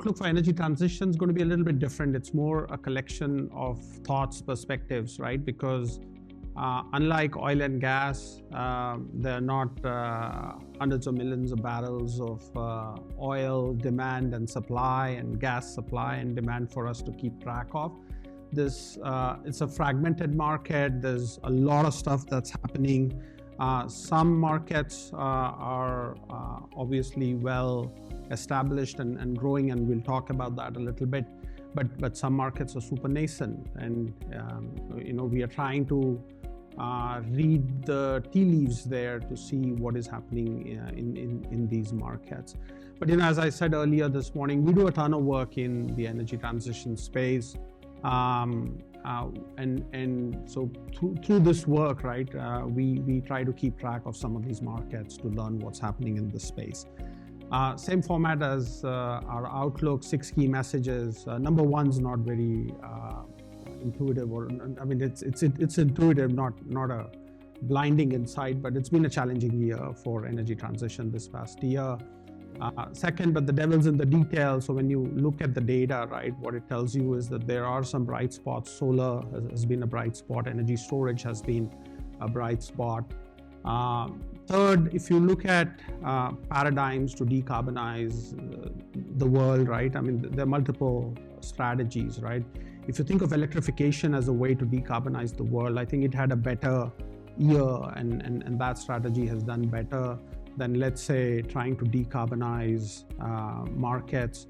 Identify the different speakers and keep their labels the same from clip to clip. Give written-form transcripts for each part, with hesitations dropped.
Speaker 1: outlook for energy transition is going to be a little bit different. It's more a collection of thoughts, perspectives, right? Because unlike oil and gas, there are not hundreds of millions of barrels of oil demand and supply and gas supply and demand for us to keep track of. It's a fragmented market. There's a lot of stuff that's happening. Some markets are obviously well established and growing, and we'll talk about that a little bit. But some markets are super nascent, and we are trying to read the tea leaves there to see what is happening in these markets. But as I said earlier this morning, we do a ton of work in the energy transition space. And so through this work, right, we try to keep track of some of these markets to learn what's happening in the space. Same format as our outlook, 6 key messages. Number one is not very intuitive, it's intuitive, not a blinding insight, but it's been a challenging year for energy transition this past year. Second, but the devil's in the details. So when you look at the data, right, what it tells you is that there are some bright spots. Solar has been a bright spot. Energy storage has been a bright spot. Third, if you look at paradigms to decarbonize the world, right, there are multiple strategies, right? If you think of electrification as a way to decarbonize the world, I think it had a better year, and that strategy has done better than, let's say, trying to decarbonize markets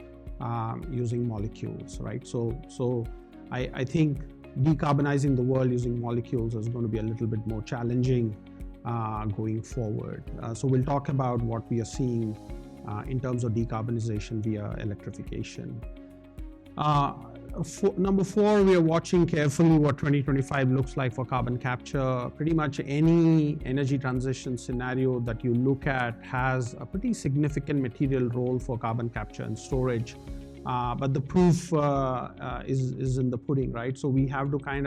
Speaker 1: using molecules, right? So I think decarbonizing the world using molecules is going to be a little bit more challenging going forward. So we'll talk about what we are seeing in terms of decarbonization via electrification. Number 4, we are watching carefully what 2025 looks like for carbon capture. Pretty much any energy transition scenario that you look at has a pretty significant material role for carbon capture and storage. But the proof is in the pudding, right? So we have to kind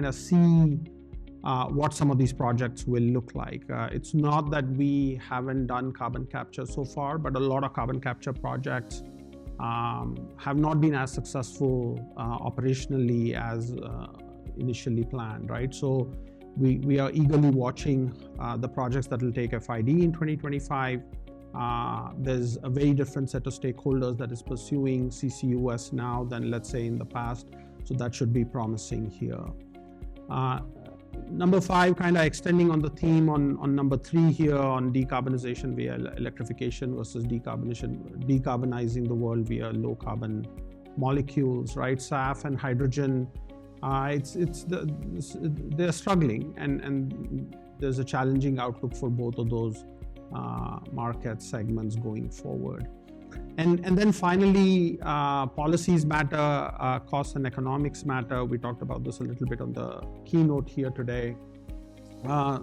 Speaker 1: of see what some of these projects will look like. It's not that we haven't done carbon capture so far, but a lot of carbon capture projects have not been as successful operationally as initially planned, right? So we are eagerly watching the projects that will take FID in 2025. There's a very different set of stakeholders that is pursuing CCUS now than, let's say, in the past. So that should be promising here. Number 5, kind of extending on the theme on number 3 here on decarbonization via electrification versus decarbonizing the world via low carbon molecules, right? SAF and hydrogen, they're struggling, and there's a challenging outlook for both of those market segments going forward. And then finally, policies matter, costs and economics matter. We talked about this a little bit on the keynote here today.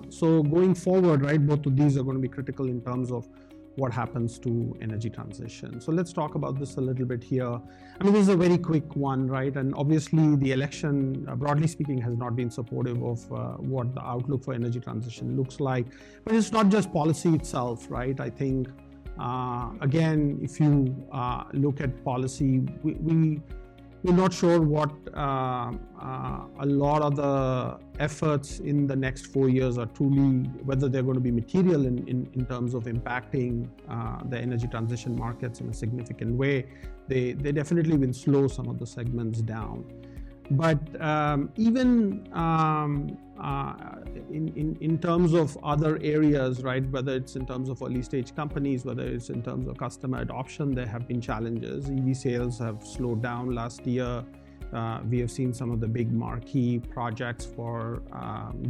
Speaker 1: So going forward, right, both of these are going to be critical in terms of what happens to energy transition. So let's talk about this a little bit here. This is a very quick one, right? And obviously the election, broadly speaking, has not been supportive of what the outlook for energy transition looks like. But it's not just policy itself, right? I think again, if you look at policy, we're not sure what a lot of the efforts in the next 4 years are truly, whether they're going to be material in terms of impacting the energy transition markets in a significant way. They definitely will slow some of the segments down. But even in terms of other areas, right, whether it's in terms of early stage companies, whether it's in terms of customer adoption, there have been challenges. EV sales have slowed down last year. We have seen some of the big marquee projects for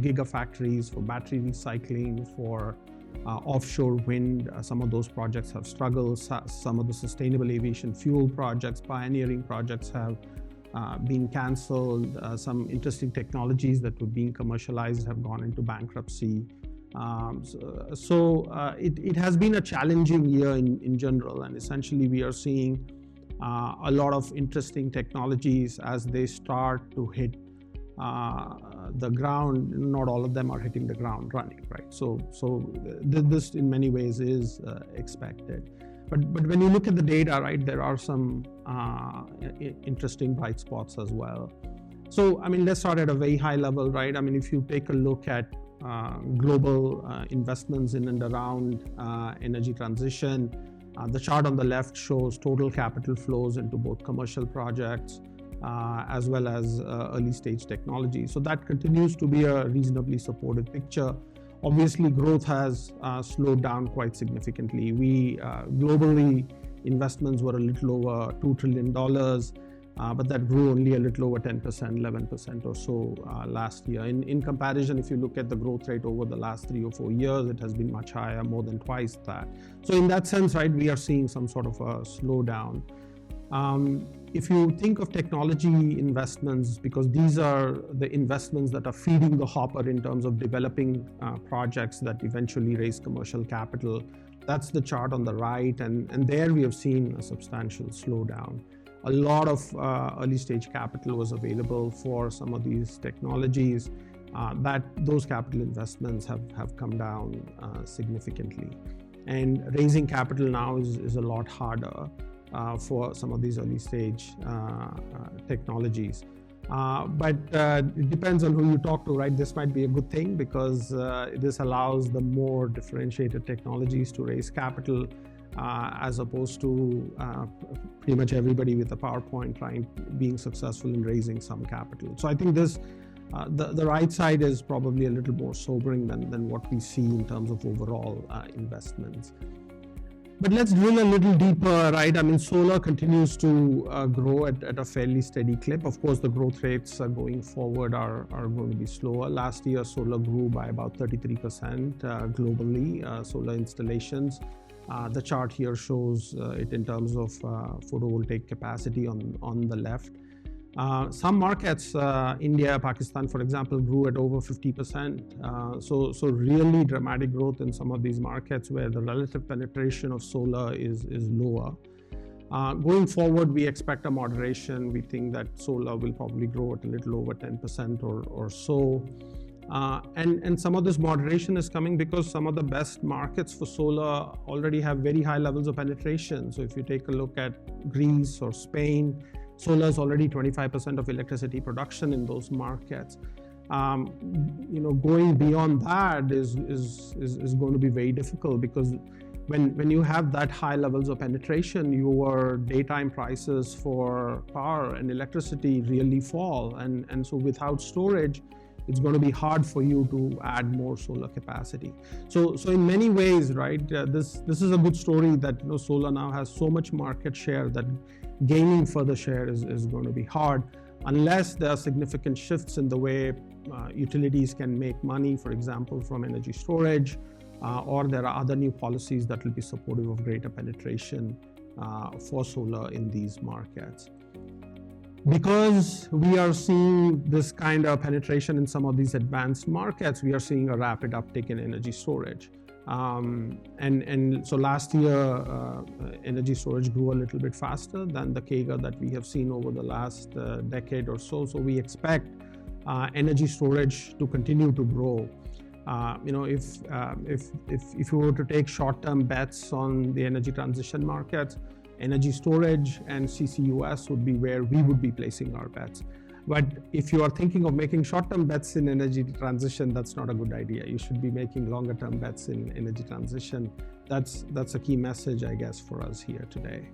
Speaker 1: gigafactories, for battery recycling, for offshore wind. Some of those projects have struggled. Some of the sustainable aviation fuel projects, pioneering projects have been cancelled. Some interesting technologies that were being commercialized have gone into bankruptcy. It has been a challenging year in general, and essentially we are seeing a lot of interesting technologies as they start to hit the ground, not all of them are hitting the ground running, right? So this in many ways is expected. But when you look at the data, right, there are some interesting bright spots as well. So, I mean, let's start at a very high level, right? I mean, if you take a look at global investments in and around energy transition, the chart on the left shows total capital flows into both commercial projects as well as early stage technology. So that continues to be a reasonably supportive picture. Obviously, growth has slowed down quite significantly. Globally, investments were a little over $2 trillion, but that grew only a little over 10%, 11% or so last year. In comparison, if you look at the growth rate over the last 3 or 4 years, it has been much higher, more than twice that. So in that sense, right, we are seeing some sort of a slowdown. If you think of technology investments, because these are the investments that are feeding the hopper in terms of developing projects that eventually raise commercial capital, that's the chart on the right, and there we have seen a substantial slowdown. A lot of early stage capital was available for some of these technologies. Those capital investments have come down significantly. And raising capital now is a lot harder for some of these early stage technologies. But it depends on who you talk to, right? This might be a good thing because this allows the more differentiated technologies to raise capital as opposed to pretty much everybody with a PowerPoint being successful in raising some capital. So I think this, the right side is probably a little more sobering than what we see in terms of overall investments. But let's drill a little deeper, right? I mean, solar continues to grow at a fairly steady clip. Of course, the growth rates going forward are going to be slower. Last year, solar grew by about 33% globally, solar installations. The chart here shows it in terms of photovoltaic capacity on the left. Some markets, India, Pakistan, for example, grew at over 50%. So really dramatic growth in some of these markets where the relative penetration of solar is lower. Going forward, we expect a moderation. We think that solar will probably grow at a little over 10% or so. And some of this moderation is coming because some of the best markets for solar already have very high levels of penetration. So if you take a look at Greece or Spain, solar is already 25% of electricity production in those markets. Going beyond that is going to be very difficult because when you have that high levels of penetration, your daytime prices for power and electricity really fall. And so without storage, it's going to be hard for you to add more solar capacity. So in many ways, right, this is a good story that solar now has so much market share that gaining further share is going to be hard unless there are significant shifts in the way utilities can make money, for example, from energy storage, or there are other new policies that will be supportive of greater penetration for solar in these markets. Because we are seeing this kind of penetration in some of these advanced markets, we are seeing a rapid uptick in energy storage. And so last year, energy storage grew a little bit faster than the CAGR that we have seen over the last decade or so. So we expect energy storage to continue to grow. If you were to take short-term bets on the energy transition markets, energy storage and CCUS would be where we would be placing our bets. But if you are thinking of making short-term bets in energy transition, that's not a good idea. You should be making longer-term bets in energy transition. That's a key message, I guess, for us here today.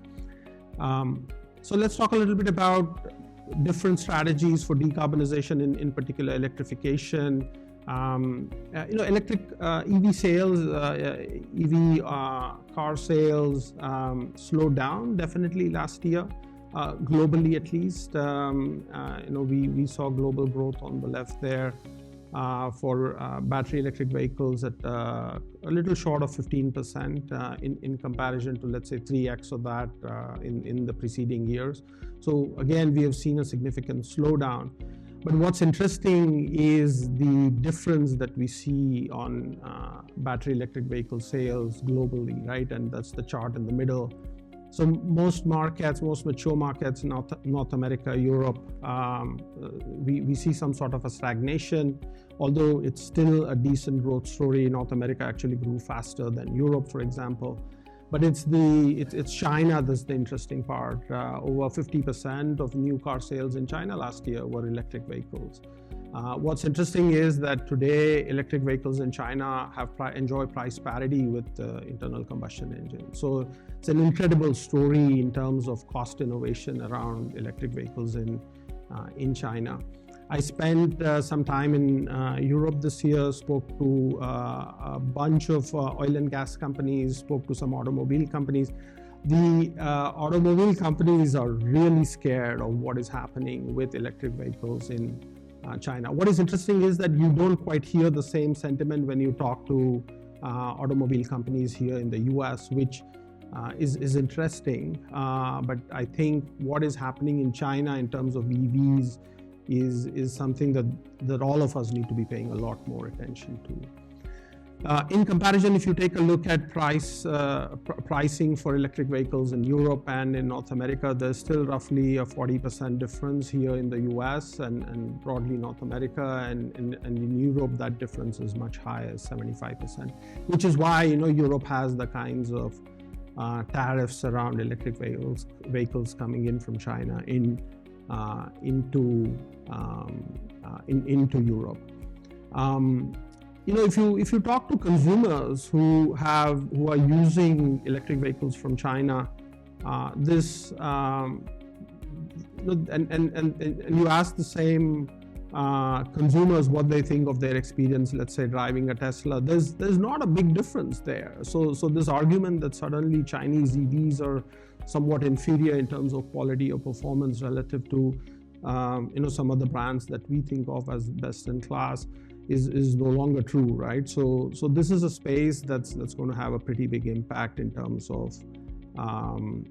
Speaker 1: So let's talk a little bit about different strategies for decarbonization, in particular electrification. Electric EV sales, EV car sales slowed down definitely last year. Globally, at least, we saw global growth on the left there for battery electric vehicles at a little short of 15% in comparison to, let's say, 3x of that in the preceding years. So again, we have seen a significant slowdown. But what's interesting is the difference that we see on battery electric vehicle sales globally, right? And that's the chart in the middle. So most mature markets, North America, Europe, we see some sort of a stagnation, although it's still a decent growth story. North America actually grew faster than Europe, for example. But it's China that's the interesting part. Over 50% of new car sales in China last year were electric vehicles. What's interesting is that today electric vehicles in China enjoy price parity with internal combustion engines. So it's an incredible story in terms of cost innovation around electric vehicles in China. I spent some time in Europe this year, spoke to a bunch of oil and gas companies, spoke to some automobile companies. The automobile companies are really scared of what is happening with electric vehicles in China. What is interesting is that you don't quite hear the same sentiment when you talk to automobile companies here in the US, which is interesting. But I think what is happening in China in terms of EVs is something that all of us need to be paying a lot more attention to. In comparison, if you take a look at pricing for electric vehicles in Europe and in North America, there's still roughly a 40% difference here in the US and broadly North America, and in Europe that difference is much higher, 75%, which is why Europe has the kinds of tariffs around electric vehicles coming in from China into Europe. If you talk to consumers who are using electric vehicles from China, and you ask the same consumers what they think of their experience, let's say driving a Tesla, there's not a big difference there. So this argument that suddenly Chinese EVs are somewhat inferior in terms of quality or performance relative to some of the brands that we think of as best in class is no longer true, right? So this is a space that's going to have a pretty big impact in terms of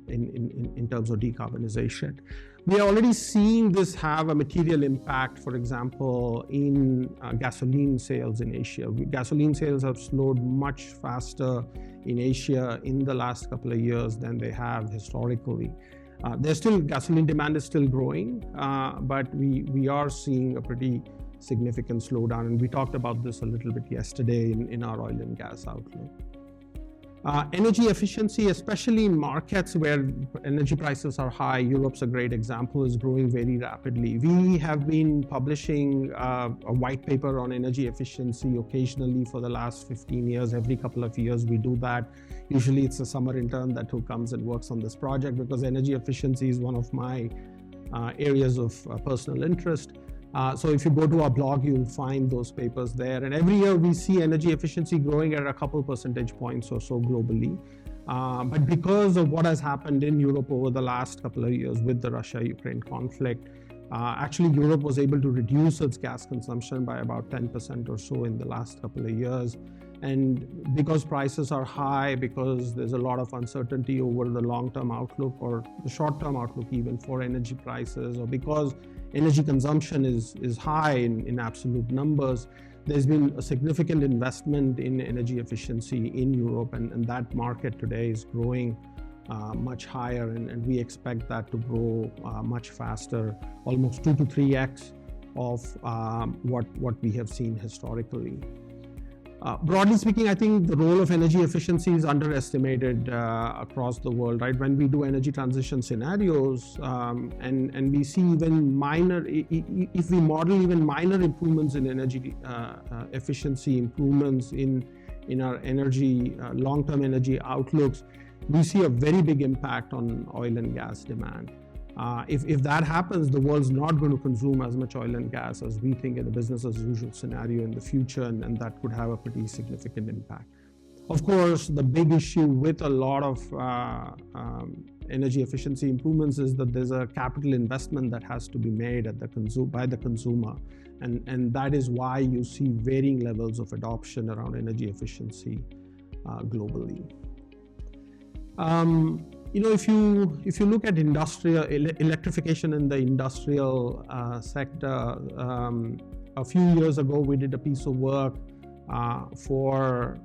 Speaker 1: in terms of decarbonization. We are already seeing this have a material impact, for example, in gasoline sales in Asia. Gasoline sales have slowed much faster in Asia in the last couple of years than they have historically. Gasoline demand is still growing, but we are seeing a pretty significant slowdown, and we talked about this a little bit yesterday in our oil and gas outlook. Energy efficiency, especially in markets where energy prices are high, Europe's a great example, is growing very rapidly. We have been publishing a white paper on energy efficiency occasionally for the last 15 years. Every couple of years we do that. Usually it's a summer intern who comes and works on this project, because energy efficiency is one of my areas of personal interest. So if you go to our blog, you'll find those papers there. And every year we see energy efficiency growing at a couple percentage points or so globally. But because of what has happened in Europe over the last couple of years with the Russia-Ukraine conflict, actually Europe was able to reduce its gas consumption by about 10% or so in the last couple of years. And because prices are high, because there's a lot of uncertainty over the long-term outlook or the short-term outlook even for energy prices, or because energy consumption is high in absolute numbers, there's been a significant investment in energy efficiency in Europe, and that market today is growing much higher, and we expect that to grow much faster, almost 2 to 3x of what we have seen historically. Broadly speaking, I think the role of energy efficiency is underestimated across the world, right? When we do energy transition scenarios, and we see even if we model even minor improvements in energy efficiency improvements in our energy long-term energy outlooks, we see a very big impact on oil and gas demand. If that happens, the world's not going to consume as much oil and gas as we think in a business as usual scenario in the future, and that could have a pretty significant impact. Of course, the big issue with a lot of energy efficiency improvements is that there's a capital investment that has to be made by the consumer, and that is why you see varying levels of adoption around energy efficiency globally. If you look at electrification in the industrial sector, a few years ago we did a piece of work for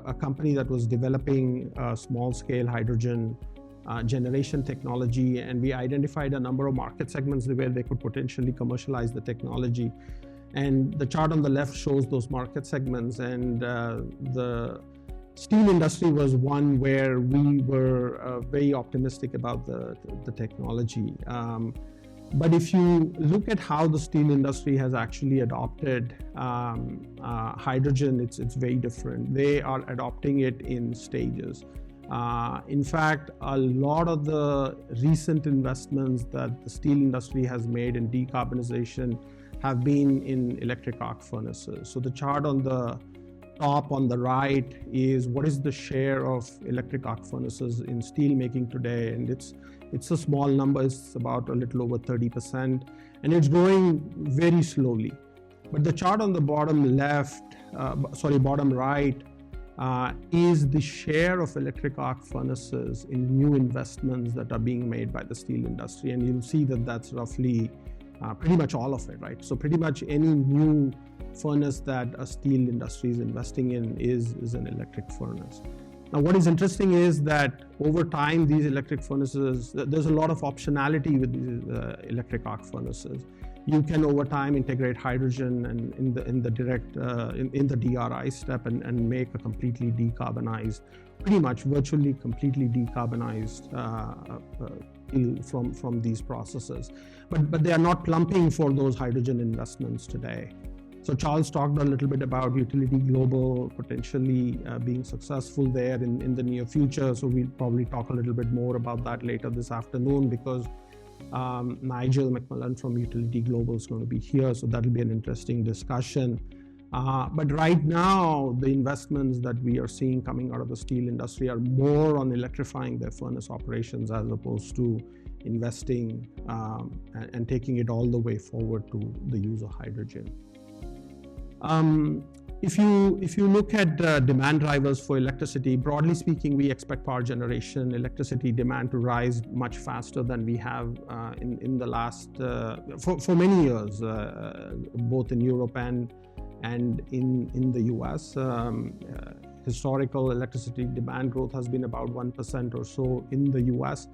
Speaker 1: a company that was developing small-scale hydrogen generation technology, and we identified a number of market segments where they could potentially commercialize the technology. And the chart on the left shows those market segments, and the steel industry was one where we were very optimistic about the technology. But if you look at how the steel industry has actually adopted hydrogen, it's very different. They are adopting it in stages. In fact, a lot of the recent investments that the steel industry has made in decarbonization have been in electric arc furnaces. So the chart on the top on the right is what is the share of electric arc furnaces in steel making today, and it's a small number. It's about a little over 30%, and it's growing very slowly. But the chart on the bottom bottom right is the share of electric arc furnaces in new investments that are being made by the steel industry, and you'll see that that's roughly pretty much all of it, right? So pretty much any new furnace that a steel industry is investing in is an electric furnace. Now, what is interesting is that over time, these electric furnaces, there's a lot of optionality with these electric arc furnaces. You can over time integrate hydrogen and in the DRI step and make a completely decarbonized, pretty much virtually completely decarbonized from these processes. But they are not plumbing for those hydrogen investments today. So Charles talked a little bit about Utility Global potentially being successful there in the near future. So we'll probably talk a little bit more about that later this afternoon, because Nigel McMillan from Utility Global is going to be here. So that'll be an interesting discussion. But right now, the investments that we are seeing coming out of the steel industry are more on electrifying their furnace operations as opposed to investing and taking it all the way forward to the use of hydrogen. If you look at demand drivers for electricity, broadly speaking, we expect power generation, electricity demand to rise much faster than we have in the last, for many years, both in Europe and in the US. Historical electricity demand growth has been about 1% or so in the US.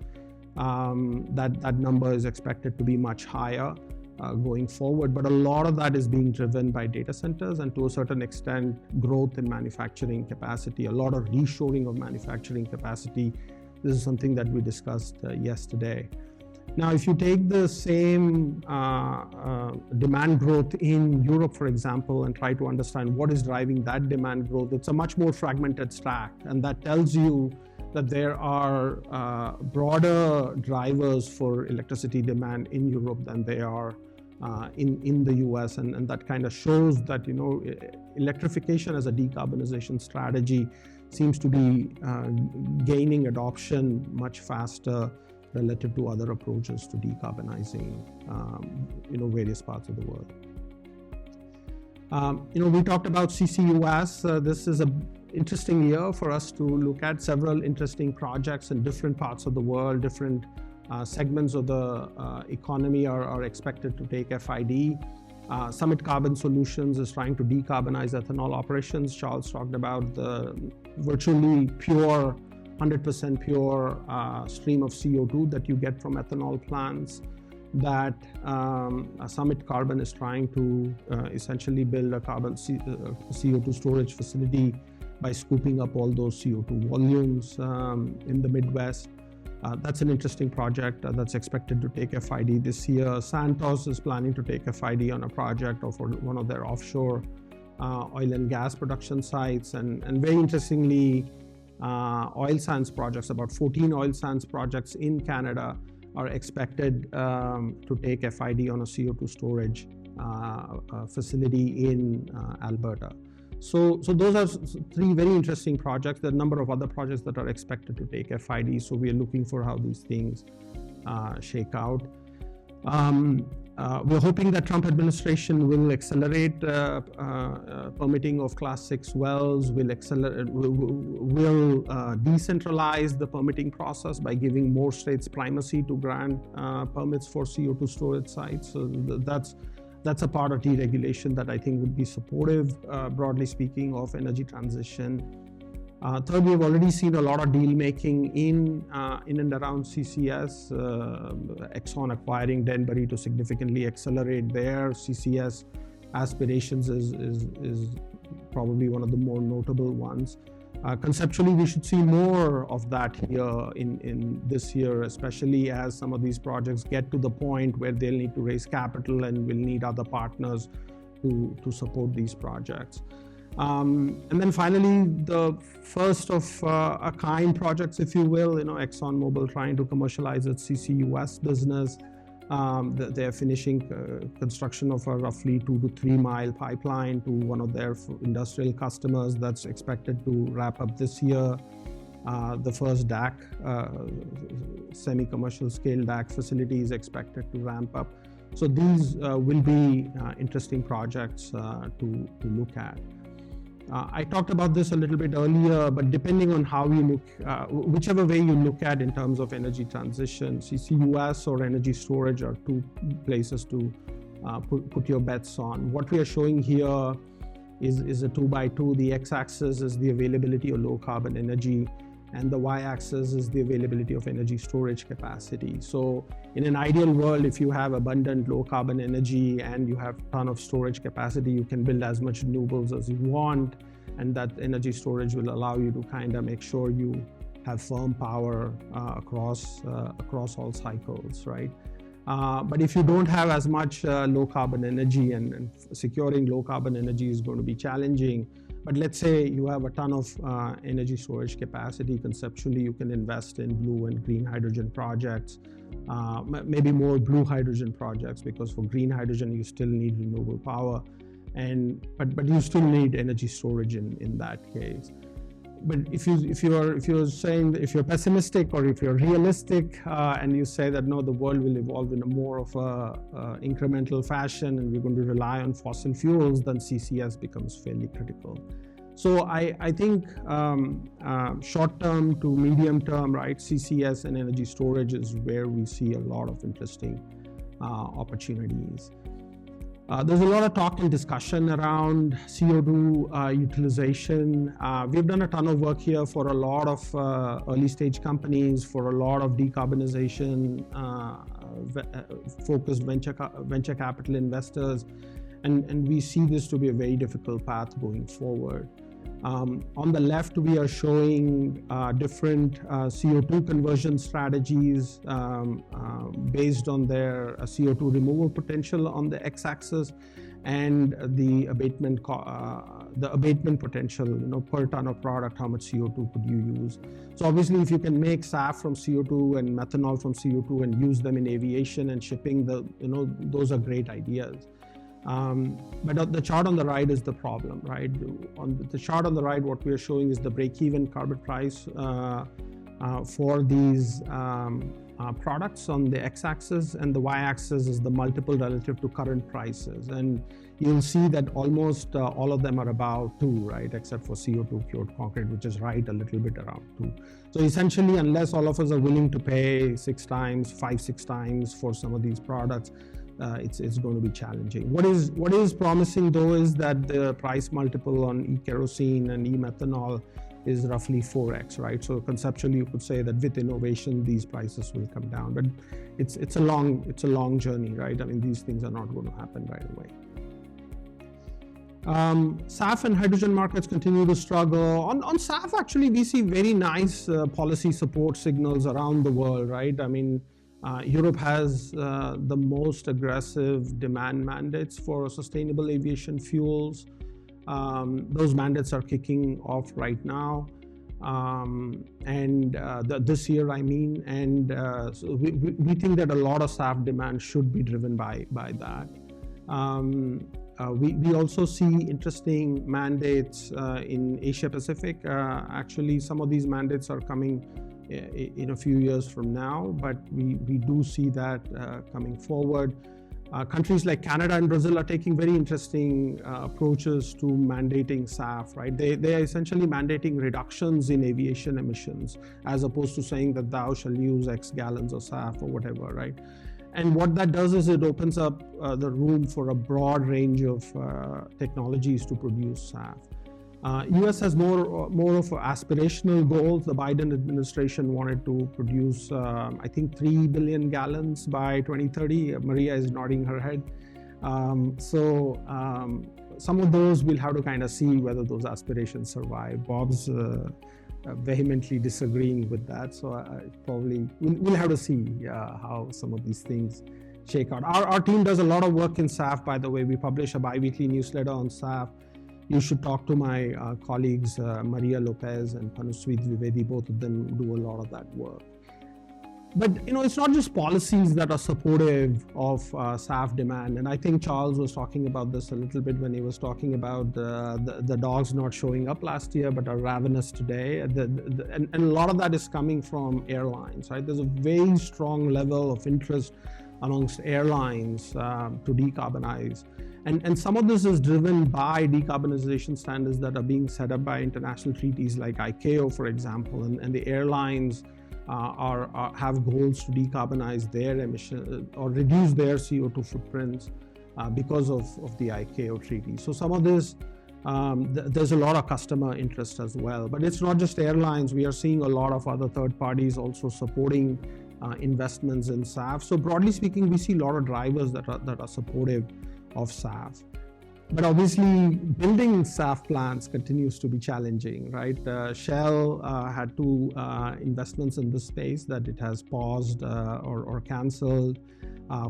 Speaker 1: That number is expected to be much higher going forward, but a lot of that is being driven by data centers and to a certain extent growth in manufacturing capacity, a lot of reshoring of manufacturing capacity. This is something that we discussed yesterday. Now, if you take the same demand growth in Europe, for example, and try to understand what is driving that demand growth, it's a much more fragmented stack, and that tells you that there are broader drivers for electricity demand in Europe than they are in the US, and that kind of shows that, you know, electrification as a decarbonization strategy seems to be gaining adoption much faster relative to other approaches to decarbonizing, various parts of the world. We talked about CCUS. This is an interesting year for us to look at several interesting projects in different parts of the world. Different segments of the economy are expected to take FID. Summit Carbon Solutions is trying to decarbonize ethanol operations. Charles talked about the virtually pure, 100% pure stream of CO2 that you get from ethanol plants. That Summit Carbon is trying to essentially build a CO2 storage facility by scooping up all those CO2 volumes in the Midwest. That's an interesting project that's expected to take FID this year. Santos is planning to take FID on a project for one of their offshore oil and gas production sites. And very interestingly, oil sands projects, about 14 oil sands projects in Canada are expected to take FID on a CO2 storage facility in Alberta. So those are three very interesting projects. There are a number of other projects that are expected to take FID, so we are looking for how these things shake out. We're hoping that Trump administration will accelerate permitting of Class 6 wells, will decentralize the permitting process by giving more states primacy to grant permits for CO2 storage sites. So that's a part of deregulation that I think would be supportive, broadly speaking, of energy transition. Third, we've already seen a lot of deal making in and around CCS. Exxon acquiring Denbury to significantly accelerate their CCS aspirations is probably one of the more notable ones. Conceptually, we should see more of that here in this year, especially as some of these projects get to the point where they'll need to raise capital and will need other partners to support these projects. And then finally, the first of a kind projects, if you will, ExxonMobil trying to commercialize its CCUS business. They're finishing construction of a roughly 2 to 3 mile pipeline to one of their industrial customers that's expected to wrap up this year. The first DAC, semi-commercial scale DAC facility is expected to ramp up. So these will be interesting projects to look at. I talked about this a little bit earlier, but depending on how you look, whichever way you look at in terms of energy transition, CCUS or energy storage are two places to put your bets on. What we are showing here is a 2x2. The x-axis is the availability of low carbon energy, and the y-axis is the availability of energy storage capacity. So in an ideal world, if you have abundant low carbon energy and you have a ton of storage capacity, you can build as much renewables as you want, and that energy storage will allow you to kind of make sure you have firm power across all cycles, right? But if you don't have as much low carbon energy, and securing low carbon energy is going to be challenging. But let's say you have a ton of energy storage capacity. Conceptually, you can invest in blue and green hydrogen projects, maybe more blue hydrogen projects, because for green hydrogen you still need renewable power, but you still need energy storage in that case. But if you're pessimistic, or if you're realistic and you say that no, the world will evolve in a more of a incremental fashion and we're going to rely on fossil fuels, then CCS becomes fairly critical. So I think short term to medium term, right, CCS and energy storage is where we see a lot of interesting opportunities. There's a lot of talk and discussion around CO2 utilization. We've done a ton of work here for a lot of early stage companies, for a lot of decarbonization focused venture capital investors, and we see this to be a very difficult path going forward. On the left, we are showing different CO2 conversion strategies based on their CO2 removal potential on the x-axis, and the abatement potential, per ton of product, how much CO2 could you use. So obviously, if you can make SAF from CO2 and methanol from CO2 and use them in aviation and shipping, those are great ideas. But the chart on the right is the problem, right? On the chart on the right, what we are showing is the break-even carbon price for these products on the x-axis, and the y-axis is the multiple relative to current prices. And you'll see that almost all of them are about 2, right? Except for CO2 cured concrete, which is right a little bit around 2. So essentially, unless all of us are willing to pay 6 times, 5-6 times for some of these products, it's going to be challenging. What is promising though is that the price multiple on e-kerosene and e-methanol is roughly 4x, right? So conceptually, you could say that with innovation, these prices will come down. But it's a long journey, right? I mean, these things are not going to happen right away. SAF and hydrogen markets continue to struggle. On SAF, actually, we see very nice policy support signals around the world, right? I mean, Europe has the most aggressive demand mandates for sustainable aviation fuels. Those mandates are kicking off right now, this year, I mean, and so we think that a lot of SAF demand should be driven by that. We also see interesting mandates in Asia Pacific. Actually, some of these mandates are coming in a few years from now, but we do see that coming forward. Countries like Canada and Brazil are taking very interesting approaches to mandating SAF, right? They are essentially mandating reductions in aviation emissions, as opposed to saying that thou shall use X gallons of SAF or whatever, right? And what that does is it opens up the room for a broad range of technologies to produce SAF. US has more of aspirational goals. The Biden administration wanted to produce, I think, 3 billion gallons by 2030. Maria is nodding her head. Some of those we'll have to kind of see whether those aspirations survive. Bob's vehemently disagreeing with that, so probably we'll have to see how some of these things shake out. Our team does a lot of work in SAF, by the way. We publish a bi-weekly newsletter on SAF. You should talk to my colleagues, Maria Lopez and Panusweet Vivedi. Both of them do a lot of that work. But it's not just policies that are supportive of SAF demand. And I think Charles was talking about this a little bit when he was talking about the dogs not showing up last year, but are ravenous today. And a lot of that is coming from airlines, right? There's a very strong level of interest amongst airlines to decarbonize. And some of this is driven by decarbonization standards that are being set up by international treaties like ICAO, for example, and the airlines have goals to decarbonize their emissions or reduce their CO2 footprints because of the ICAO treaty. So some of this, there's a lot of customer interest as well. But it's not just airlines. We are seeing a lot of other third parties also supporting investments in SAF. So broadly speaking, we see a lot of drivers that are supportive of SAF. But obviously, building SAF plants continues to be challenging, right? Shell had 2 investments in this space that it has paused or canceled.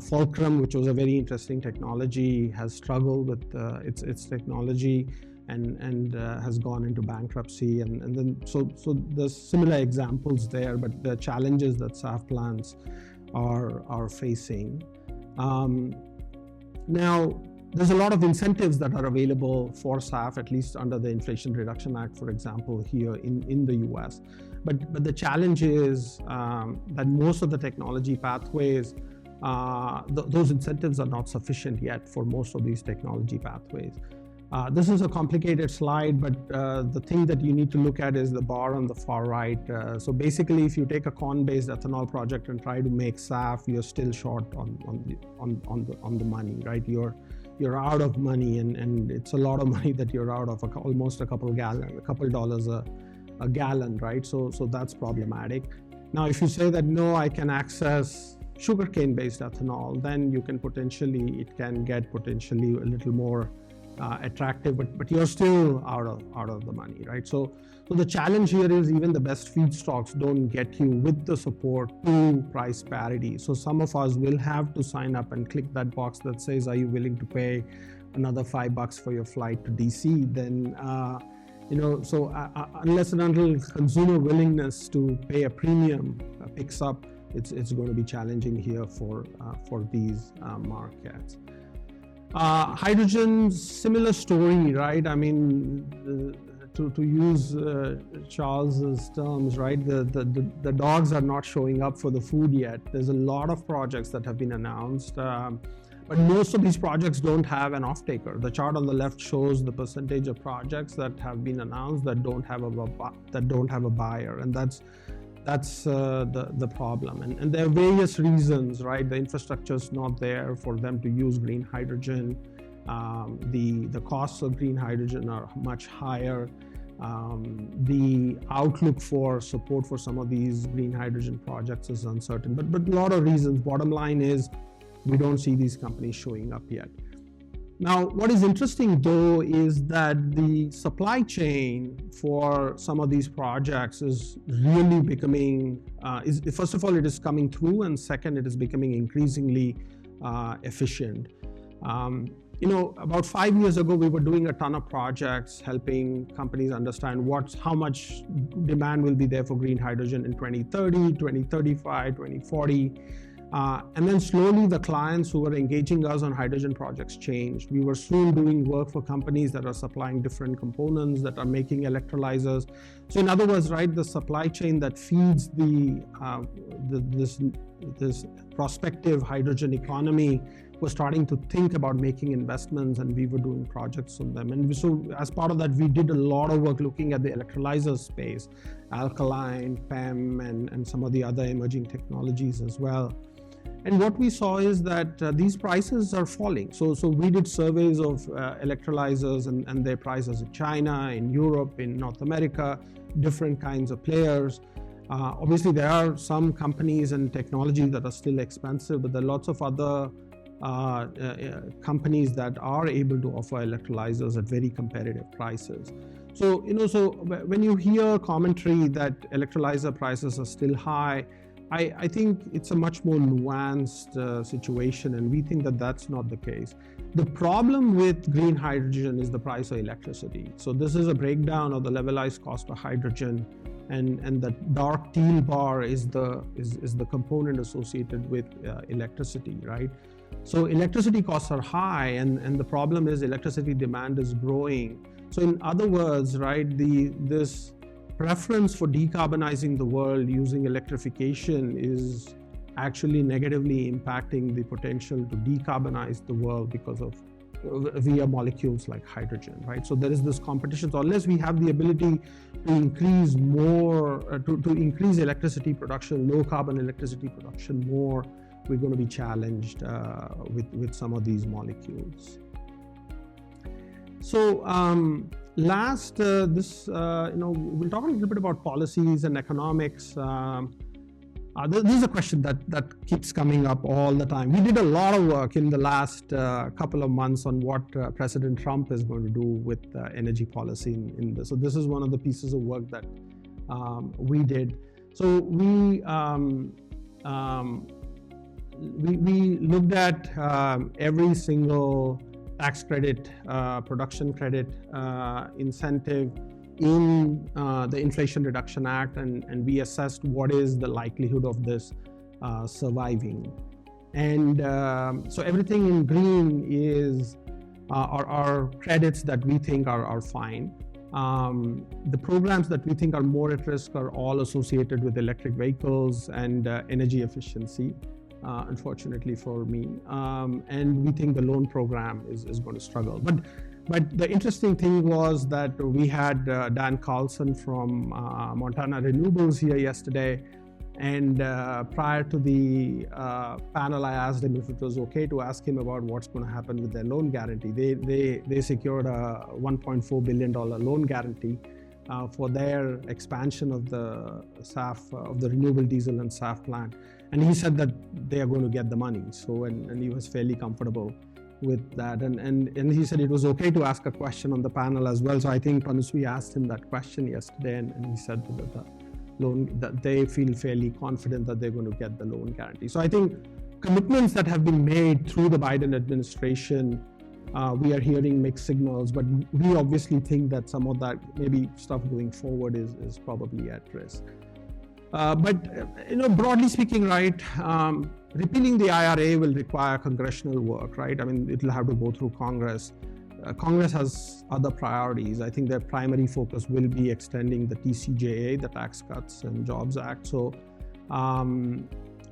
Speaker 1: Fulcrum, which was a very interesting technology, has struggled with its technology and has gone into bankruptcy. And then so there's similar examples there, but the challenges that SAF plants are facing. Now, there's a lot of incentives that are available for SAF, at least under the Inflation Reduction Act, for example, here in the US. But the challenge is that most of the technology pathways, those incentives are not sufficient yet for most of these technology pathways. This is a complicated slide, but the thing that you need to look at is the bar on the far right. So basically, if you take a corn-based ethanol project and try to make SAF, you're still short on the money, right? You're out of money, and it's a lot of money that you're out of, almost a couple dollars a gallon, right? So that's problematic. Now, if you say that no, I can access sugarcane-based ethanol, then it can get potentially a little more attractive, but you're still out of the money, right? So the challenge here is even the best feedstocks don't get you with the support to price parity. So some of us will have to sign up and click that box that says, are you willing to pay another $5 for your flight to DC? Then unless and until consumer willingness to pay a premium picks up, it's going to be challenging here for these markets. Hydrogen, similar story, right? I mean, to use Charles's terms, right? The dogs are not showing up for the food yet. There's a lot of projects that have been announced, but most of these projects don't have an off-taker. The chart on the left shows the percentage of projects that have been announced that don't have a buyer, and that's the problem. And there are various reasons, right? The infrastructure is not there for them to use green hydrogen. The costs of green hydrogen are much higher. The outlook for support for some of these green hydrogen projects is uncertain. But a lot of reasons. Bottom line is we don't see these companies showing up yet. Now, what is interesting though is that the supply chain for some of these projects is really becoming, first of all, it is coming through, and second, it is becoming increasingly efficient. About 5 years ago, we were doing a ton of projects helping companies understand how much demand will be there for green hydrogen in 2030, 2035, 2040. And then slowly the clients who were engaging us on hydrogen projects changed. We were soon doing work for companies that are supplying different components, that are making electrolyzers. So in other words, right, the supply chain that feeds this prospective hydrogen economy was starting to think about making investments, and we were doing projects on them. And so as part of that, we did a lot of work looking at the electrolyzer space, alkaline, PEM, and some of the other emerging technologies as well. And what we saw is that these prices are falling. So we did surveys of electrolyzers and their prices in China, in Europe, in North America, different kinds of players. Obviously, there are some companies and technologies that are still expensive, but there are lots of other companies that are able to offer electrolyzers at very competitive prices. So, so when you hear commentary that electrolyzer prices are still high, I think it's a much more nuanced situation, and we think that that's not the case. The problem with green hydrogen is the price of electricity. So this is a breakdown of the levelized cost of hydrogen, and the dark teal bar is the component associated with electricity, right? So electricity costs are high, and the problem is electricity demand is growing. So in other words, right, this preference for decarbonizing the world using electrification is actually negatively impacting the potential to decarbonize the world because of via molecules like hydrogen, right? So there is this competition. So unless we have the ability to increase more, to increase electricity production, low carbon electricity production more, we're going to be challenged with some of these molecules. So last, we'll talk a little bit about policies and economics. This is a question that keeps coming up all the time. We did a lot of work in the last couple of months on what President Trump is going to do with energy policy in this. So this is one of the pieces of work that we did. So we looked at every single tax credit, production credit incentive in the Inflation Reduction Act, and we assessed what is the likelihood of this surviving. And so everything in green is are credits that we think are fine. The programs that we think are more at risk are all associated with electric vehicles and energy efficiency, unfortunately for me. And we think the loan program is going to struggle. But the interesting thing was that we had Dan Carlson from Montana Renewables here yesterday, and prior to the panel, I asked him if it was okay to ask him about what's going to happen with their loan guarantee. They secured a $1.4 billion loan guarantee for their expansion of the SAF, of the renewable diesel and SAF plant, and he said that they are going to get the money. So and he was fairly comfortable with that, and he said it was okay to ask a question on the panel as well. So I think Panusvi asked him that question yesterday, and he said that the loan, that they feel fairly confident that they're going to get the loan guarantee. So I think commitments that have been made through the Biden administration, we are hearing mixed signals, but we obviously think that some of that maybe stuff going forward is probably at risk. But broadly speaking, right, repealing the IRA will require congressional work, right? I mean, it'll have to go through Congress. Congress has other priorities. I think their primary focus will be extending the TCJA, the Tax Cuts and Jobs Act. So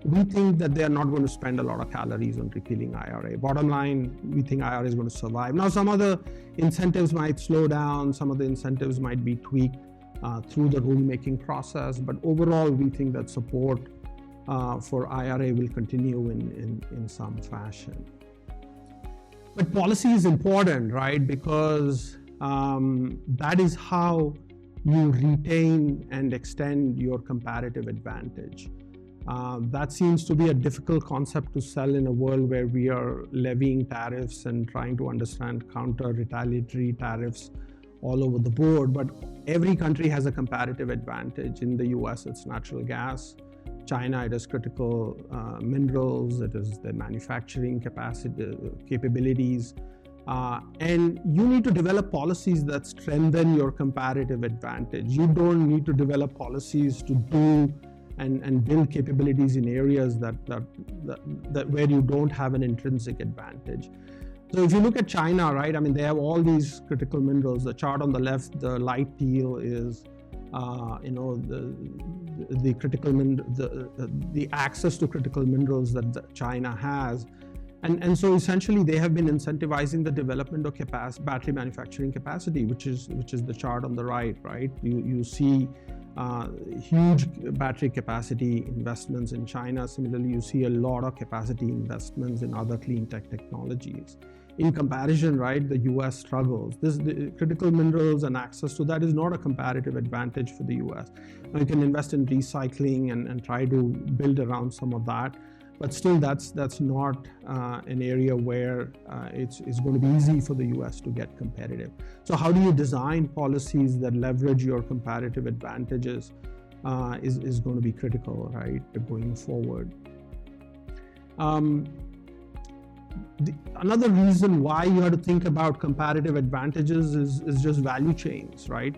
Speaker 1: we think that they are not going to spend a lot of calories on repealing IRA. Bottom line, we think IRA is going to survive. Now, some other incentives might slow down. Some of the incentives might be tweaked through the rulemaking process. But overall, we think that support for IRA will continue in some fashion. But policy is important, right? Because that is how you retain and extend your comparative advantage. That seems to be a difficult concept to sell in a world where we are levying tariffs and trying to understand counter-retaliatory tariffs all over the board. But every country has a comparative advantage. In the US, it's natural gas. China, it is critical minerals, it is the manufacturing capabilities. And you need to develop policies that strengthen your comparative advantage. You don't need to develop policies to do and build capabilities in areas that where you don't have an intrinsic advantage. So if you look at China, right, I mean, they have all these critical minerals. The chart on the left, the light teal is the critical the access to critical minerals that China has, and so essentially they have been incentivizing the development of battery manufacturing capacity, which is the chart on the right. You see huge battery capacity investments in China. Similarly, you see a lot of capacity investments in other clean tech technologies. In comparison, right, the US struggles. The critical minerals and access to that is not a comparative advantage for the US. Now, you can invest in recycling and try to build around some of that, but still that's not an area where it's going to be easy for the US to get competitive. So how do you design policies that leverage your comparative advantages is going to be critical, right, going forward. Another reason why you have to think about comparative advantages is just value chains, right?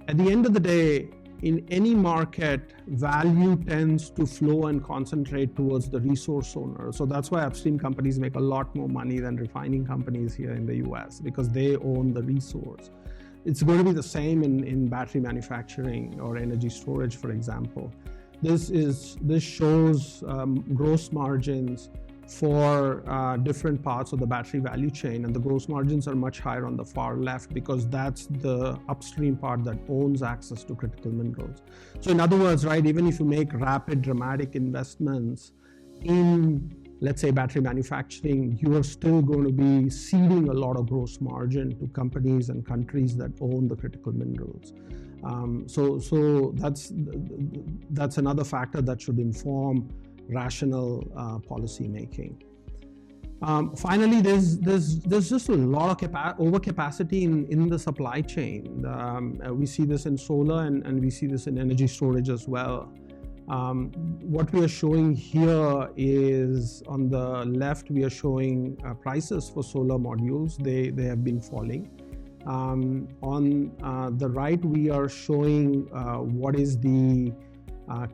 Speaker 1: At the end of the day, in any market, value tends to flow and concentrate towards the resource owner. So that's why upstream companies make a lot more money than refining companies here in the US, because they own the resource. It's going to be the same in battery manufacturing or energy storage, for example. This shows gross margins for different parts of the battery value chain, and the gross margins are much higher on the far left because that's the upstream part that owns access to critical minerals. So in other words, right, even if you make rapid, dramatic investments in, let's say, battery manufacturing, you are still going to be ceding a lot of gross margin to companies and countries that own the critical minerals. So that's another factor that should inform rational policy making. Finally, there's just a lot of overcapacity in the supply chain. We see this in solar and we see this in energy storage as well. What we are showing here is, on the left, we are showing prices for solar modules. They have been falling. On the right, we are showing what is the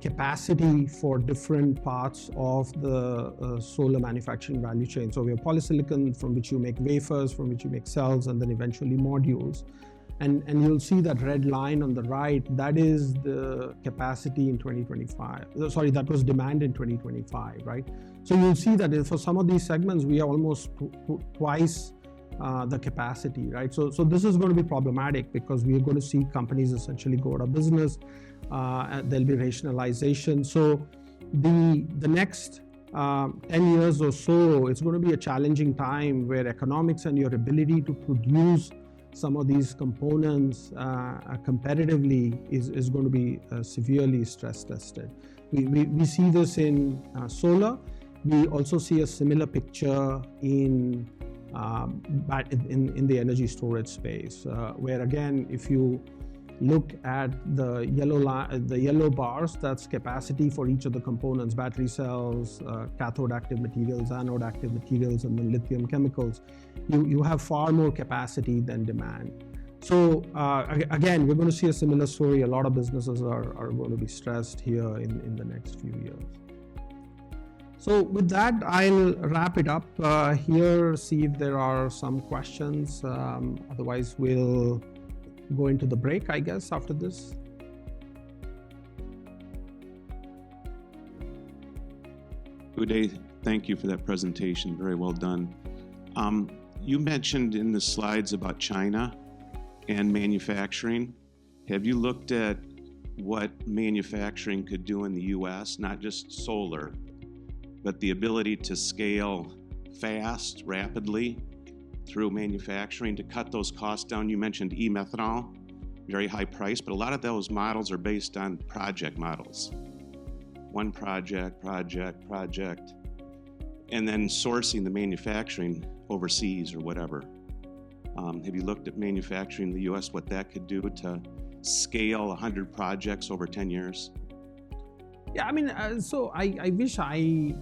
Speaker 1: capacity for different parts of the solar manufacturing value chain. So we have polysilicon, from which you make wafers, from which you make cells, and then eventually modules. And you'll see that red line on the right, that is the capacity in 2025. Sorry, that was demand in 2025, right? So you'll see that for some of these segments, we are almost twice the capacity, right? So this is going to be problematic because we are going to see companies essentially go out of business. There'll be rationalization. So the next 10 years or so, it's going to be a challenging time where economics and your ability to produce some of these components competitively is going to be severely stress tested. We see this in solar. We also see a similar picture in the energy storage space, where again, if you look at the yellow bars, that's capacity for each of the components: battery cells, cathode active materials, anode active materials, and then lithium chemicals. You have far more capacity than demand. So again, we're going to see a similar story. A lot of businesses are going to be stressed here in the next few years. So with that, I'll wrap it up here, see if there are some questions. Otherwise, we'll go into the break, I guess, after this.
Speaker 2: Uday, thank you for that presentation. Very well done. You mentioned in the slides about China and manufacturing. Have you looked at what manufacturing could do in the US, not just solar, but the ability to scale fast, rapidly through manufacturing to cut those costs down? You mentioned e-methanol, very high price, but a lot of those models are based on project models. One project, and then sourcing the manufacturing overseas or whatever. Have you looked at manufacturing in the US, what that could do to scale 100 projects over 10 years?
Speaker 1: Yeah, I mean, so I wish I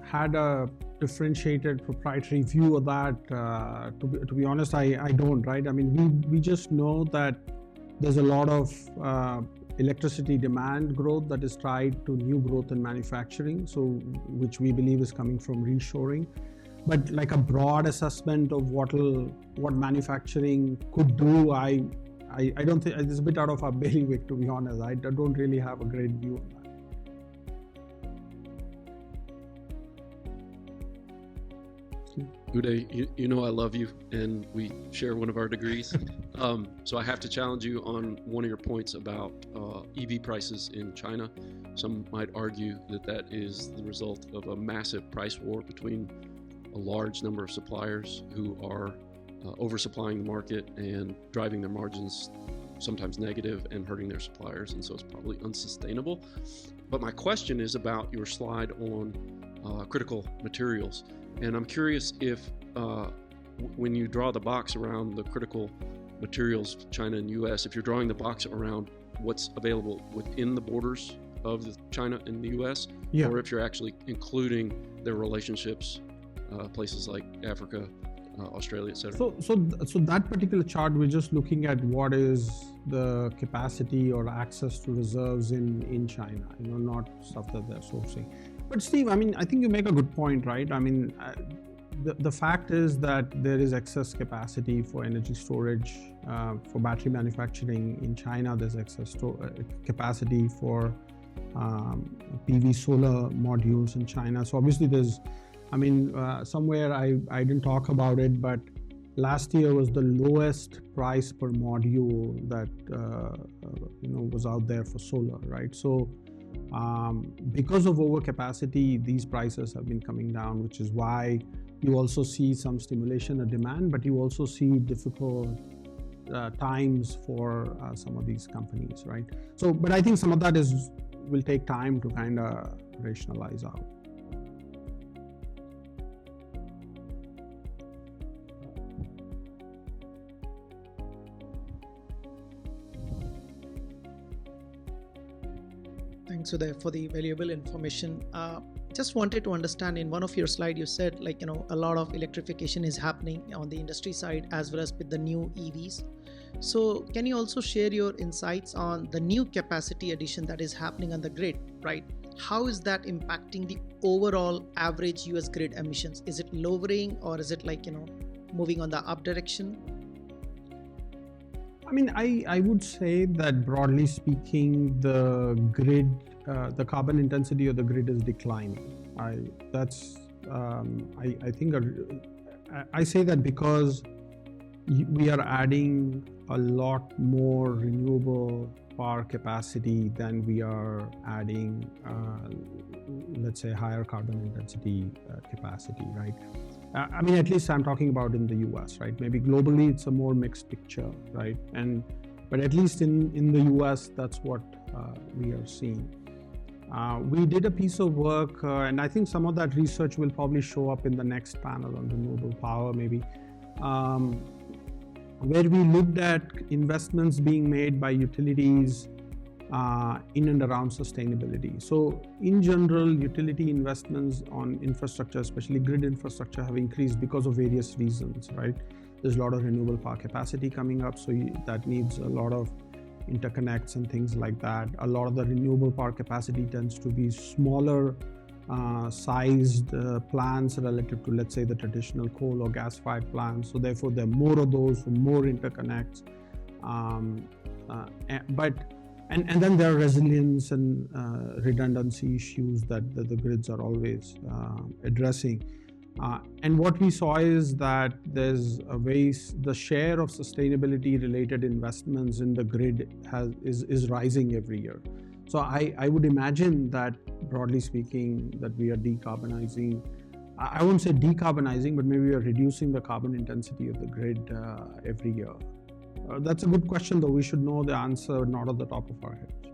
Speaker 1: had a differentiated proprietary view of that. To be honest, I don't, right? I mean, we just know that there's a lot of electricity demand growth that is tied to new growth in manufacturing, so which we believe is coming from reshoring. But like a broad assessment of what manufacturing could do, I don't think, it's a bit out of our bailiwick, to be honest. I don't really have a great view on that.
Speaker 3: Uday, you know I love you, and we share one of our degrees. So I have to challenge you on one of your points about EV prices in China. Some might argue that that is the result of a massive price war between a large number of suppliers who are oversupplying the market and driving their margins sometimes negative and hurting their suppliers, and so it's probably unsustainable. But my question is about your slide on critical materials, and I'm curious if when you draw the box around the critical materials, China and US, if you're drawing the box around what's available within the borders of China and the US,
Speaker 1: yeah,
Speaker 3: or if you're actually including their relationships, places like Africa, Australia, etc.
Speaker 1: So that particular chart, we're just looking at what is the capacity or access to reserves in China, not stuff that they're sourcing. But Steve, I think you make a good point, right? The fact is that there is excess capacity for energy storage, for battery manufacturing in China. There's excess capacity for PV solar modules in China. So obviously there's, somewhere I didn't talk about it, but last year was the lowest price per module that was out there for solar, right? So because of overcapacity, these prices have been coming down, which is why you also see some stimulation of demand, but you also see difficult times for some of these companies, right? So, but I think some of that will take time to kind of rationalize out.
Speaker 4: Thanks, Uday, for the valuable information. Just wanted to understand, in one of your slides, you said a lot of electrification is happening on the industry side as well as with the new EVs. So can you also share your insights on the new capacity addition that is happening on the grid, right? How is that impacting the overall average US grid emissions? Is it lowering, or is it moving on the up direction?
Speaker 1: I would say that broadly speaking, the grid, the carbon intensity of the grid is declining. I say that because we are adding a lot more renewable power capacity than we are adding, let's say, higher carbon intensity capacity, right? At least I'm talking about in the US, right? Maybe globally it's a more mixed picture, right? But at least in the US, that's what we are seeing. We did a piece of work, and I think some of that research will probably show up in the next panel on renewable power, maybe, where we looked at investments being made by utilities in and around sustainability. So in general, utility investments on infrastructure, especially grid infrastructure, have increased because of various reasons, right? There's a lot of renewable power capacity coming up, so that needs a lot of interconnects and things like that. A lot of the renewable power capacity tends to be smaller sized plants relative to, let's say, the traditional coal or gas-fired plants. So therefore, there are more of those, more interconnects. And then there are resilience and redundancy issues that the grids are always addressing. And what we saw is that there's the share of sustainability related investments in the grid is rising every year. So I would imagine that, broadly speaking, that we are decarbonizing. I won't say decarbonizing, but maybe we are reducing the carbon intensity of the grid every year. That's a good question, though. We should know the answer, not at the top of our heads.